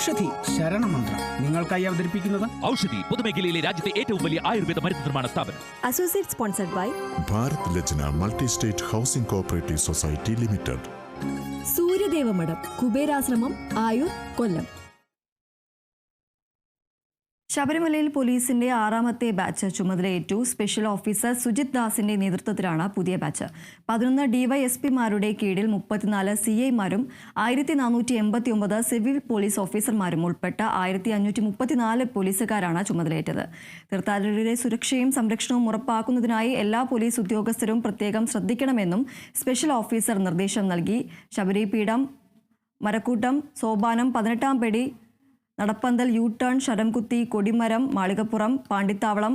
ഔഷധി ശരണമന്ത്രം നിങ്ങൾക്കായി അവതരിപ്പിക്കുന്നത് ഔഷധി പൊതുമേഖലയിലെ രാജ്യത്തെ ഏറ്റവും വലിയ ആയുർവേദ മരുന്ന് നിർമ്മാണ സ്ഥാപനം. Associate sponsored by Bharat Lajna multi state housing cooperative society limited. Suryadevamadom Kuberashramam Ayur Kollam. ശബരിമലയിൽ പോലീസിന്റെ 6ാമത്തെ ബാച്ച് ചുമതലയേറ്റു. സ്പെഷ്യൽ ഓഫീസർ സുജിത് ദാസിന്റെ നേതൃത്വത്തിലാണ് പുതിയ ബാച്ച്. 11 ഡിവൈഎസ്പിമാരുടെ കീഴിൽ 34 CIമാരും 1489 സിവിൽ പോലീസ് ഓഫീസർമാരും ഉൾപ്പെട്ട 1534 പോലീസുകാരാണ് ചുമതലയേറ്റത്. തീർത്ഥാടകരുടെ സുരക്ഷയും സംരക്ഷണവും ഉറപ്പാക്കുന്നതിനായി എല്ലാ പോലീസ് ഉദ്യോഗസ്ഥരും പ്രത്യേകം ശ്രദ്ധിക്കണമെന്നും സ്പെഷ്യൽ ഓഫീസർ നിർദ്ദേശം നൽകി. ശബരിപീഠം, മരക്കൂട്ടം, സോപാനം, 18-ാം പടി, നടപ്പന്തൽ, യു-ടേൺ, ശരംകുത്തി, കൊടിമരം, മാളികപ്പുറം, പാണ്ടിത്താവളം,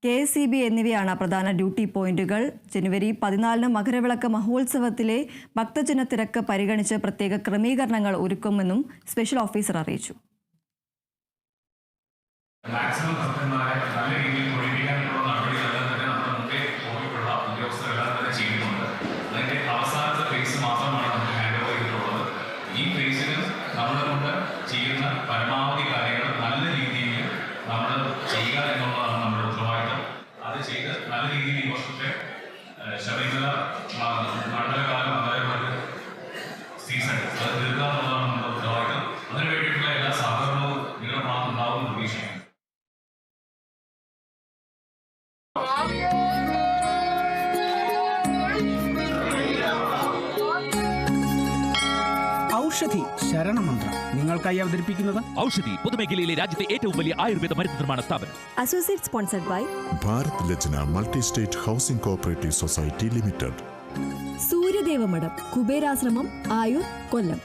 KSEB എന്നിവയാണ് പ്രധാന ഡ്യൂട്ടി പോയിന്റുകൾ. ജനുവരി 14 മകരവിളക്ക് മഹോത്സവത്തിലെ ഭക്തജന തിരക്ക് പരിഗണിച്ച് പ്രത്യേക ക്രമീകരണങ്ങൾ ഒരുക്കുമെന്നും സ്പെഷ്യൽ ഓഫീസർ അറിയിച്ചു. ചെയ്യുന്ന പരമാവധി കാര്യങ്ങൾ നല്ല രീതിയിൽ നമ്മൾ ചെയ്യുക എന്നുള്ളതാണ് നമ്മുടെ ഉത്തരവാദിത്തം. അത് ചെയ്ത് നല്ല രീതിയിൽ ഈ വർഷത്തെ ശബരിമല മണ്ഡലകാലം അതായത് സീസൺ അത് തീർക്കുക എന്നുള്ളതാണ് നമ്മുടെ ഉത്തരവാദിത്തം. അതിനു വേണ്ടിയിട്ടുള്ള എല്ലാ സഹകരണവും നിങ്ങളുടെ ഭാഗത്ത് ഉണ്ടാവും പ്രതീക്ഷിക്കുന്നു. ഔഷധി ശരണമന്ത്രം നിങ്ങൾക്കായി അവതരിപ്പിക്കുന്നത് ഔഷധി പൊതുമേഖലയിലെ രാജ്യത്തെ ഏറ്റവും വലിയ ആയുർവേദ മരുന്ന് നിർമ്മാണ സ്ഥാപനം. Associate sponsored by Bharat Lajna multi state housing cooperative society limited. Suryadevamadom Kuberashramam Ayur Kollam.